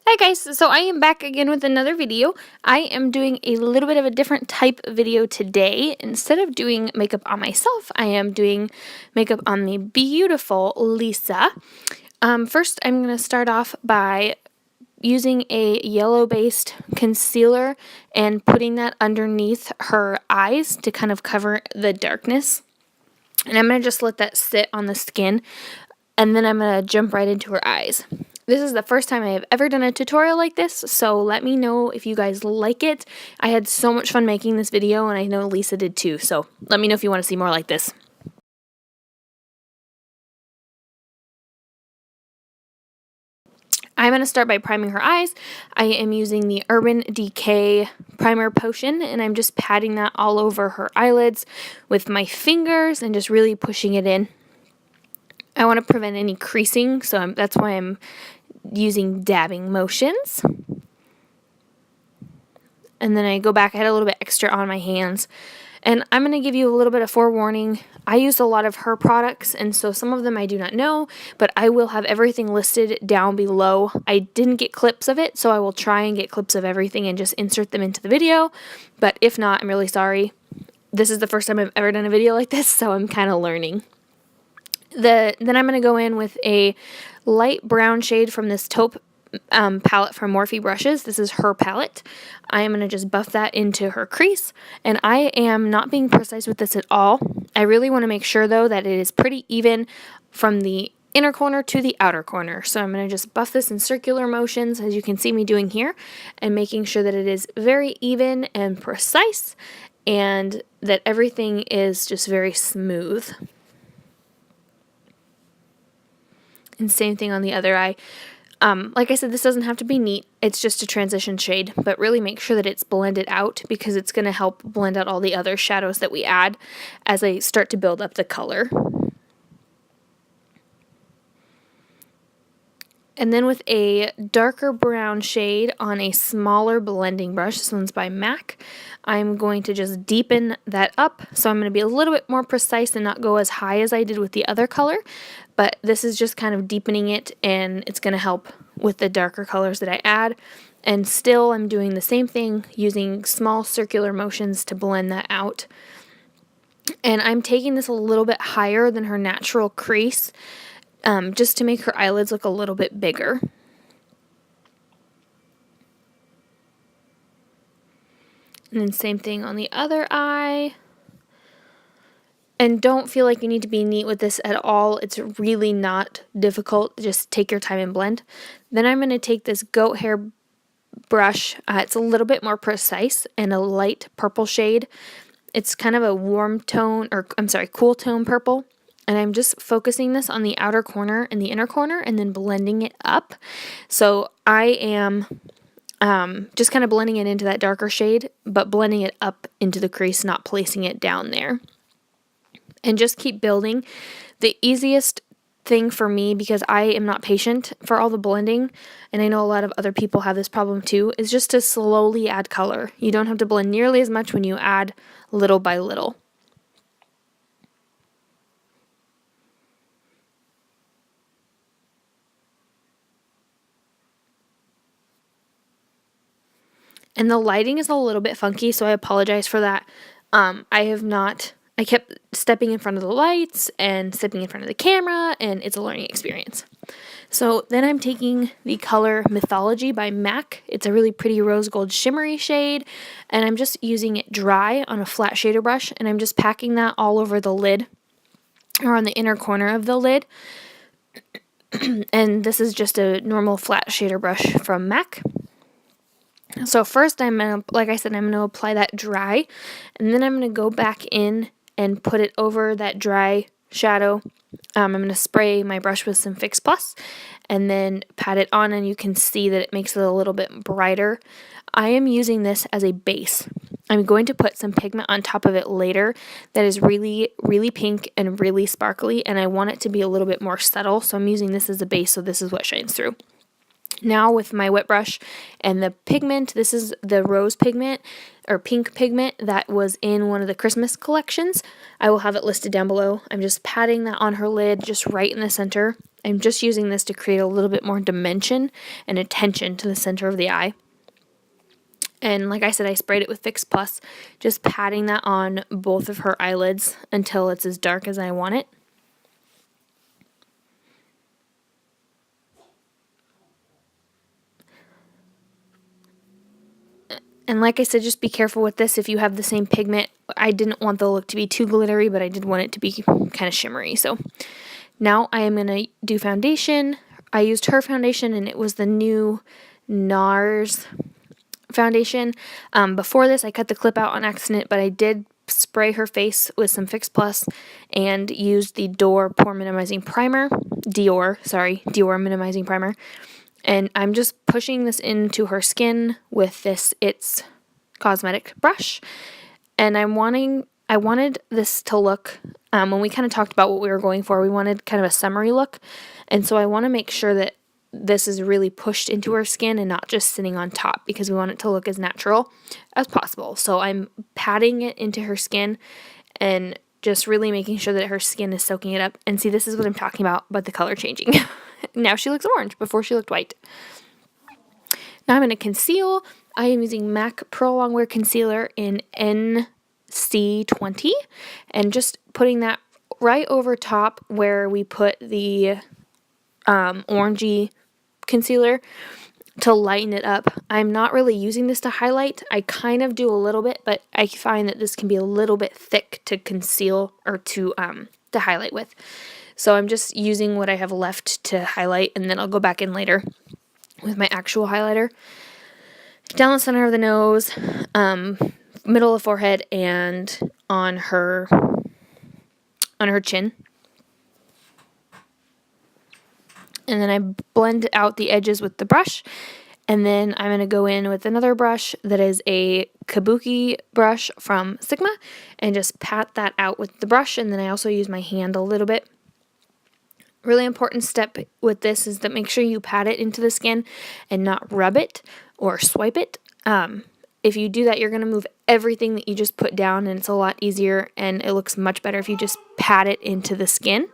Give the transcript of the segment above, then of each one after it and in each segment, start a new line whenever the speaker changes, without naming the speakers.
Hi guys, so I am back again with another video. I am doing a little bit of a different type video today. Instead of doing makeup on myself, I am doing makeup on the beautiful Lisa. First, I'm going to start off by using a yellow-based concealer and putting that underneath her eyes to kind of cover the darkness. And I'm going to just let that sit on the skin, and then I'm going to jump right into her eyes. This is the first time I have ever done a tutorial like this, so let me know if you guys like it. I had so much fun making this video, and I know Lisa did too, so let me know if you want to see more like this. I'm going to start by priming her eyes. I am using the Urban Decay Primer Potion, and I'm just patting that all over her eyelids with my fingers and just really pushing it in. I want to prevent any creasing, so that's why I'm using dabbing motions. And then I go back, I had a little bit extra on my hands. And I'm going to give you a little bit of forewarning. I used a lot of her products, and so some of them I do not know, but I will have everything listed down below. I didn't get clips of it, so I will try and get clips of everything and just insert them into the video. But if not, I'm really sorry. This is the first time I've ever done a video like this, so I'm kind of learning. Then I'm going to go in with a light brown shade from this taupe palette from Morphe brushes. This is her palette. I am going to just buff that into her crease, and I am not being precise with this at all. I really want to make sure though that it is pretty even from the inner corner to the outer corner. So I'm going to just buff this in circular motions, as you can see me doing here, and making sure that it is very even and precise and that everything is just very smooth. And same thing on the other eye. Like I said, this doesn't have to be neat. It's just a transition shade, but really make sure that it's blended out because it's going to help blend out all the other shadows that we add as I start to build up the color. And then with a darker brown shade on a smaller blending brush, this one's by MAC, I'm going to just deepen that up. So I'm going to be a little bit more precise and not go as high as I did with the other color. But this is just kind of deepening it, and it's going to help with the darker colors that I add. And still I'm doing the same thing, using small circular motions to blend that out. And I'm taking this a little bit higher than her natural crease, just to make her eyelids look a little bit bigger. And then same thing on the other eye. And don't feel like you need to be neat with this at all. It's really not difficult. Just take your time and blend. Then I'm going to take this goat hair brush. It's a little bit more precise and a light purple shade. It's kind of a warm tone, or I'm sorry, cool tone purple. And I'm just focusing this on the outer corner and the inner corner and then blending it up. So I am just kind of blending it into that darker shade, but blending it up into the crease, not placing it down there. And just keep building. The easiest thing for me, because I am not patient for all the blending, and I know a lot of other people have this problem too, is just to slowly add color. You don't have to blend nearly as much when you add little by little. And the lighting is a little bit funky, so I apologize for that. I kept stepping in front of the lights and stepping in front of the camera, and it's a learning experience. So then I'm taking the color Mythology by MAC. It's a really pretty rose gold shimmery shade, and I'm just using it dry on a flat shader brush, and I'm just packing that all over the lid, or on the inner corner of the lid. And this is just a normal flat shader brush from MAC. So first like I said, I'm going to apply that dry, and then I'm going to go back in and put it over that dry shadow. I'm going to spray my brush with some Fix Plus and then pat it on, and you can see that it makes it a little bit brighter. I am using this as a base. I'm going to put some pigment on top of it later that is really, really pink and really sparkly, and I want it to be a little bit more subtle, so I'm using this as a base, so this is what shines through. Now with my wet brush and the pigment, this is the Rose Pigment or pink pigment that was in one of the Christmas collections. I will have it listed down below. I'm just patting that on her lid just right in the center I'm just using this to create a little bit more dimension and attention to the center of the eye. And like I said, I sprayed it with Fix Plus, just patting that on both of her eyelids until it's as dark as I want it. And like I said, just be careful with this if you have the same pigment. I didn't want the look to be too glittery, but I did want it to be kind of shimmery. So now I am going to do foundation. I used her foundation, and it was the new Nars foundation. Before this, I cut the clip out on accident, but I did spray her face with some Fix Plus and used the Dior Pore Minimizing Primer. Dior Minimizing Primer. And I'm just pushing this into her skin with this It's Cosmetic brush. And I wanted this to look, when we kind of talked about what we were going for, we wanted kind of a summery look. And so I want to make sure that this is really pushed into her skin and not just sitting on top, because we want it to look as natural as possible. So I'm patting it into her skin and just really making sure that her skin is soaking it up. And see, this is what I'm talking about the color changing. Now she looks orange. Before she looked white. Now I'm going to conceal. I am using MAC Pro Longwear Concealer in NC20 and just putting that right over top where we put the orangey concealer to lighten it up. I'm not really using this to highlight. I kind of do a little bit, but I find that this can be a little bit thick to conceal or to highlight with. So I'm just using what I have left to highlight, and then I'll go back in later with my actual highlighter. Down the center of the nose, middle of the forehead, and on her chin. And then I blend out the edges with the brush. And then I'm going to go in with another brush that is a Kabuki brush from Sigma and just pat that out with the brush. And then I also use my hand a little bit. Really important step with this is that make sure you pat it into the skin and not rub it or swipe it. If you do that, you're going to move everything that you just put down, and it's a lot easier and it looks much better if you just pat it into the skin.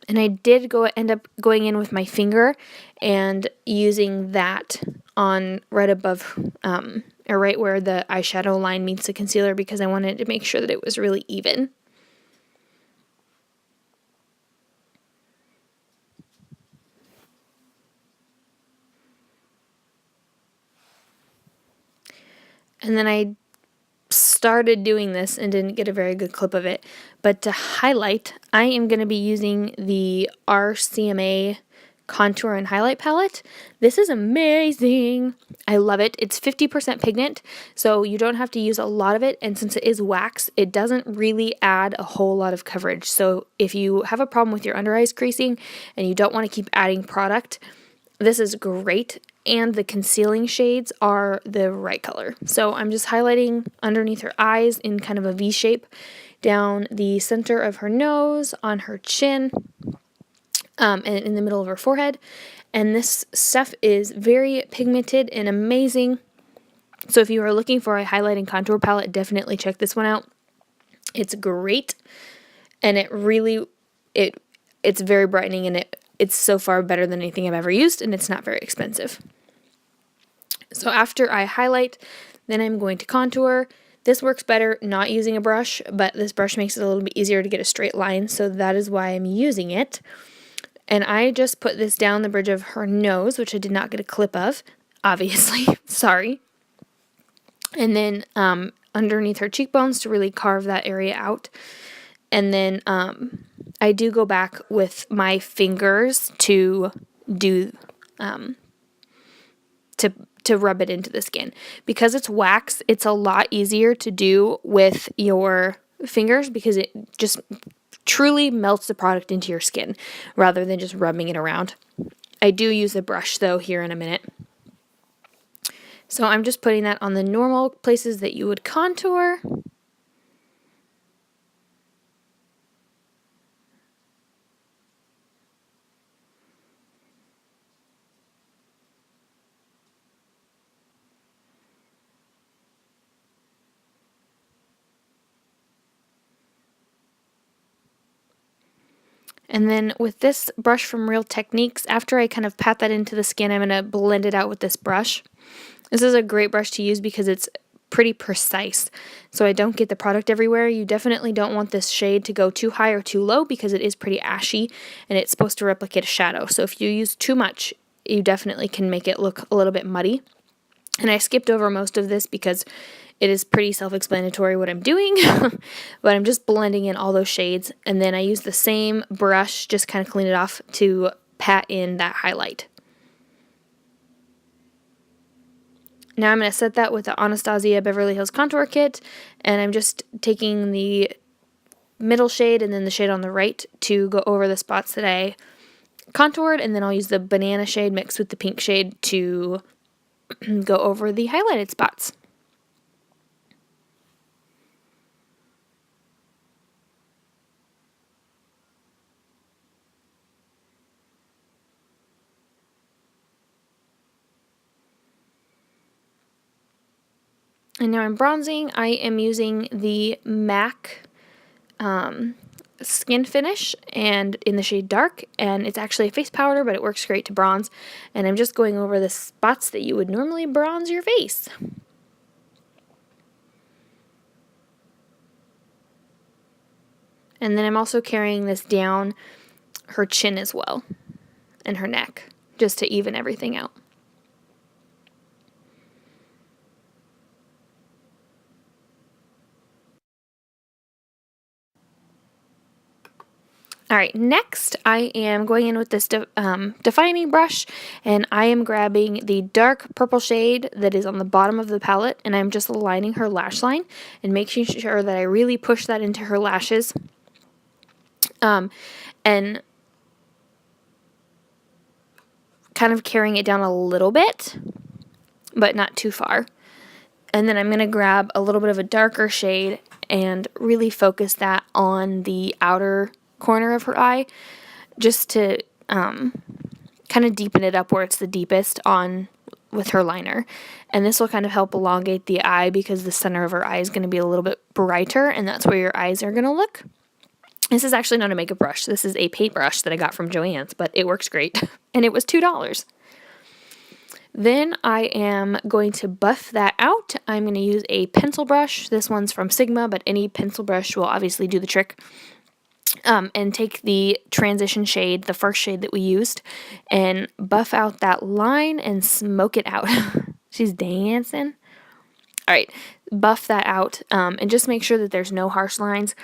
And I did end up going in with my finger and using that on right above, or right where the eyeshadow line meets the concealer, because I wanted to make sure that it was really even. And then I started doing this and didn't get a very good clip of it, but to highlight, I am going to be using the RCMA contour and highlight palette. This is amazing. I love it. It's 50% pigment, so you don't have to use a lot of it, and since it is wax, it doesn't really add a whole lot of coverage. So if you have a problem with your under eyes creasing and you don't want to keep adding product, this is great. And the concealing shades are the right color. So I'm just highlighting underneath her eyes in kind of a V shape, down the center of her nose, on her chin, and in the middle of her forehead. And this stuff is very pigmented and amazing. So if you are looking for a highlight and contour palette, definitely check this one out. It's great, and it really, it's very brightening, and it's so far better than anything I've ever used, and it's not very expensive. So after I highlight, then I'm going to contour. This works better not using a brush, but this brush makes it a little bit easier to get a straight line, so that is why I'm using it. And I just put this down the bridge of her nose, which I did not get a clip of, obviously, sorry. And then underneath her cheekbones to really carve that area out. And then I do go back with my fingers to do, to rub it into the skin. Because it's wax, it's a lot easier to do with your fingers because it just truly melts the product into your skin rather than just rubbing it around. I do use a brush though here in a minute. So I'm just putting that on the normal places that you would contour. And then with this brush from Real Techniques, after I kind of pat that into the skin, I'm going to blend it out with this brush. This is a great brush to use because it's pretty precise, so I don't get the product everywhere. You definitely don't want this shade to go too high or too low because it is pretty ashy and it's supposed to replicate a shadow. So if you use too much, you definitely can make it look a little bit muddy. And I skipped over most of this because it is pretty self-explanatory what I'm doing, but I'm just blending in all those shades, and then I use the same brush, just kind of clean it off to pat in that highlight. Now I'm going to set that with the Anastasia Beverly Hills Contour Kit, and I'm just taking the middle shade and then the shade on the right to go over the spots that I contoured, and then I'll use the banana shade mixed with the pink shade to go over the highlighted spots. And now I'm bronzing. I am using the MAC Skin Finish and in the shade Dark, and it's actually a face powder, but it works great to bronze. And I'm just going over the spots that you would normally bronze your face. And then I'm also carrying this down her chin as well, and her neck, just to even everything out. Alright, next I am going in with this defining brush, and I am grabbing the dark purple shade that is on the bottom of the palette, and I'm just lining her lash line and making sure that I really push that into her lashes. And kind of carrying it down a little bit, but not too far. And then I'm going to grab a little bit of a darker shade and really focus that on the outer corner of her eye, just to kind of deepen it up where it's the deepest on with her liner. And this will kind of help elongate the eye because the center of her eye is going to be a little bit brighter, and that's where your eyes are going to look. This is actually not a makeup brush. This is a paintbrush that I got from Joann's, but it works great. And it was $2. Then I am going to buff that out. I'm going to use a pencil brush. This one's from Sigma, but any pencil brush will obviously do the trick. And take the transition shade, the first shade that we used, and buff out that line and smoke it out. She's dancing. Alright, buff that out, and just make sure that there's no harsh lines.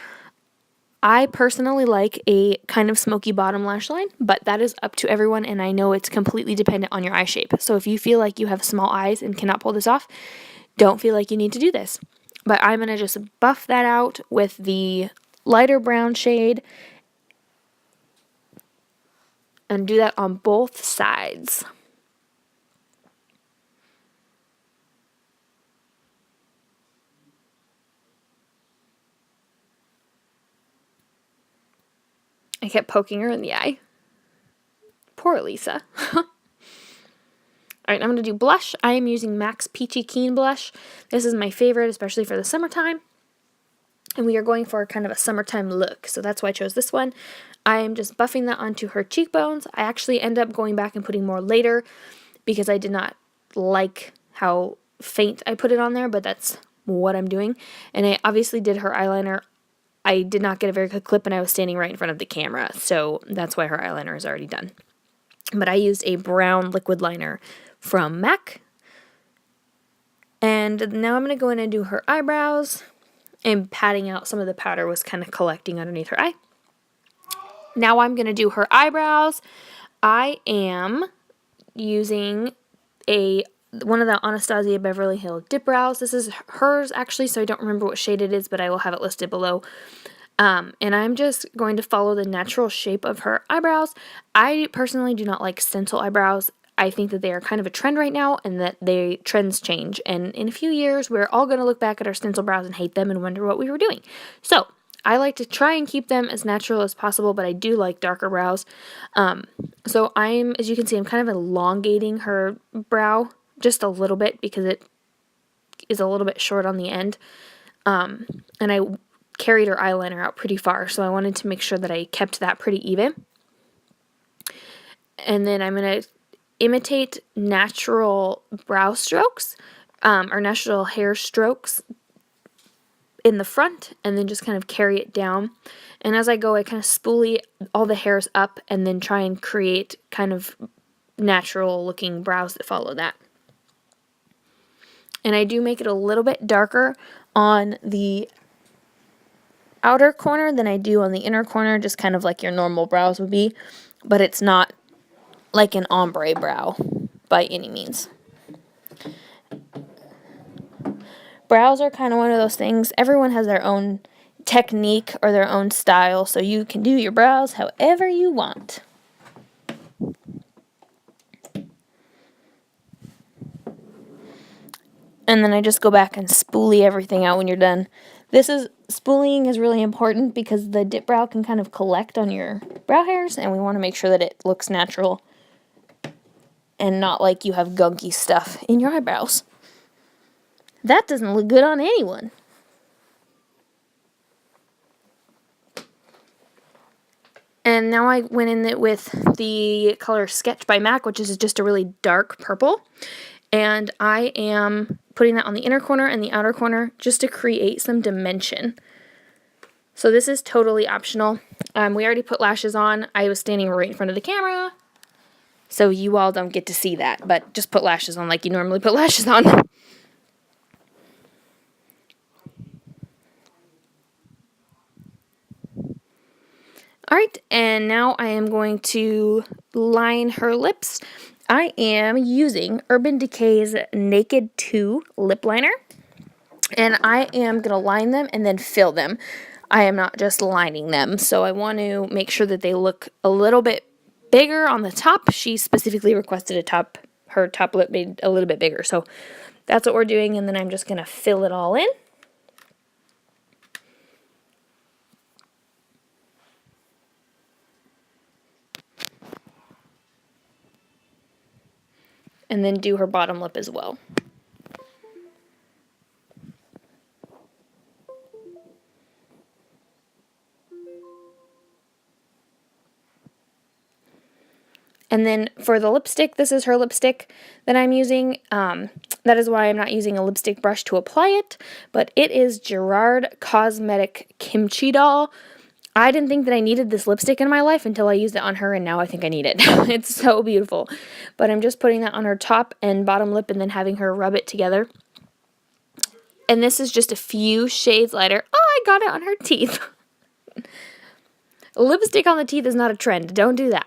I personally like a kind of smoky bottom lash line, but that is up to everyone, and I know it's completely dependent on your eye shape. So if you feel like you have small eyes and cannot pull this off, don't feel like you need to do this. But I'm going to just buff that out with the lighter brown shade and do that on both sides. I kept poking her in the eye. Poor Lisa. Alright, I'm going to do blush. I am using MAC's Peachy Keen blush. This is my favorite, especially for the summertime. And we are going for kind of a summertime look, so that's why I chose this one. I am just buffing that onto her cheekbones. I actually end up going back and putting more later because I did not like how faint I put it on there, but that's what I'm doing. And I obviously did her eyeliner. I did not get a very good clip, and I was standing right in front of the camera, so that's why her eyeliner is already done. But I used a brown liquid liner from MAC. And now I'm going to go in and do her eyebrows. And patting out some of the powder was kind of collecting underneath her eye. Now I'm going to do her eyebrows. I am using one of the Anastasia Beverly Hills Dipbrows. This is hers actually, so I don't remember what shade it is, but I will have it listed below. And I'm just going to follow the natural shape of her eyebrows. I personally do not like stencil eyebrows. I think that they are kind of a trend right now, and that trends change. And in a few years, we're all going to look back at our stencil brows and hate them and wonder what we were doing. So I like to try and keep them as natural as possible, but I do like darker brows. So as you can see, I'm kind of elongating her brow just a little bit because it is a little bit short on the end. And I carried her eyeliner out pretty far, so I wanted to make sure that I kept that pretty even. And then I'm going to imitate natural brow strokes, or natural hair strokes in the front, and then just kind of carry it down. And as I go, I kind of spoolie all the hairs up and then try and create kind of natural looking brows that follow that. And I do make it a little bit darker on the outer corner than I do on the inner corner, just kind of like your normal brows would be, but it's not like an ombre brow by any means. Brows are kind of one of those things. Everyone has their own technique or their own style, so you can do your brows however you want. And then I just go back and spoolie everything out when you're done. Spooling is really important because the Dipbrow can kind of collect on your brow hairs, and we want to make sure that it looks natural and not like you have gunky stuff in your eyebrows. That doesn't look good on anyone. And now I went in it with the color Sketch by MAC, which is just a really dark purple. And I am putting that on the inner corner and the outer corner just to create some dimension. So this is totally optional. We already put lashes on. I was standing right in front of the camera, so you all don't get to see that, but just put lashes on like you normally put lashes on. Alright, and now I am going to line her lips. I am using Urban Decay's Naked 2 lip liner, and I am going to line them and then fill them. I am not just lining them, so I want to make sure that they look a little bit bigger on the top. She specifically requested her top lip made a little bit bigger, so that's what we're doing, and then I'm just going to fill it all in. And then do her bottom lip as well. And then for the lipstick, this is her lipstick that I'm using. That is why I'm not using a lipstick brush to apply it, but it is Gerard Cosmetics-Kimchi doll. I didn't think that I needed this lipstick in my life until I used it on her, and now I think I need it. It's so beautiful. But I'm just putting that on her top and bottom lip and then having her rub it together. And this is just a few shades lighter. Oh, I got it on her teeth. Lipstick on the teeth is not a trend. Don't do that.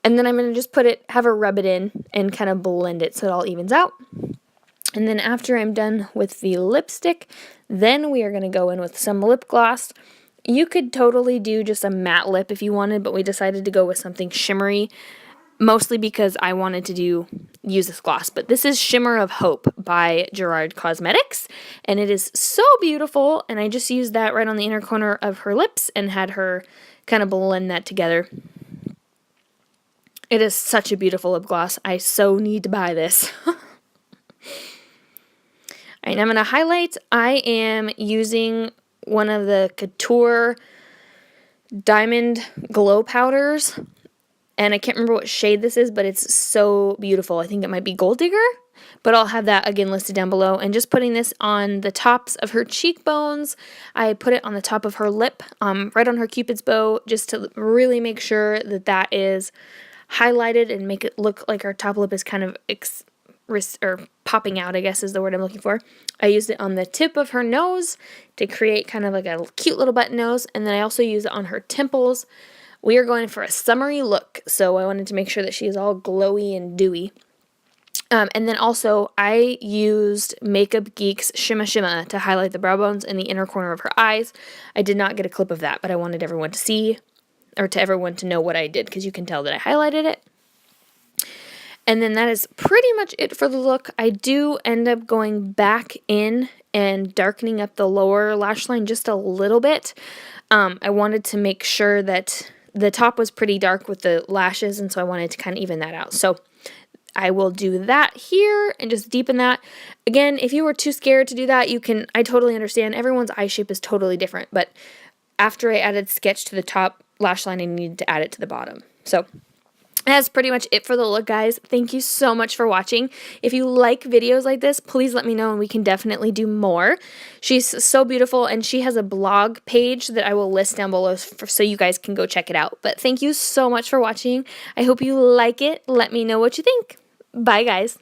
And then I'm going to just have her rub it in and kind of blend it so it all evens out. And then after I'm done with the lipstick, then we are going to go in with some lip gloss. You could totally do just a matte lip if you wanted, but we decided to go with something shimmery, mostly because I wanted to use this gloss. But this is Shimmer of Hope by Gerard Cosmetics, and it is so beautiful, and I just used that right on the inner corner of her lips and had her kind of blend that together. It is such a beautiful lip gloss. I so need to buy this. Alright, I'm going to highlight. I am using one of the Couture Diamond Glow Powders, and I can't remember what shade this is, but it's so beautiful. I think it might be Gold Digger, but I'll have that again listed down below. And just putting this on the tops of her cheekbones. I put it on the top of her lip, right on her Cupid's bow, just to really make sure that that is highlighted and make it look like our top lip is kind of popping out, I guess is the word I'm looking for. I used it on the tip of her nose to create kind of like a cute little button nose, and then I also used it on her temples. We are going for a summery look, so I wanted to make sure that she is all glowy and dewy. And then also, I used Makeup Geek's Shimma to highlight the brow bones in the inner corner of her eyes. I did not get a clip of that, but I wanted everyone to see, or to everyone to know what I did, because you can tell that I highlighted it. And then that is pretty much it for the look. I do end up going back in and darkening up the lower lash line just a little bit. I wanted to make sure that the top was pretty dark with the lashes, and so I wanted to kind of even that out. So I will do that here and just deepen that. Again, if you were too scared to do that, you can, I totally understand. Everyone's eye shape is totally different, but after I added sketch to the top lash line, I needed to add it to the bottom. So that's pretty much it for the look, guys. Thank you so much for watching. If you like videos like this, please let me know and we can definitely do more. She's so beautiful, and she has a blog page that I will list down below so you guys can go check it out. But thank you so much for watching. I hope you like it. Let me know what you think. Bye, guys.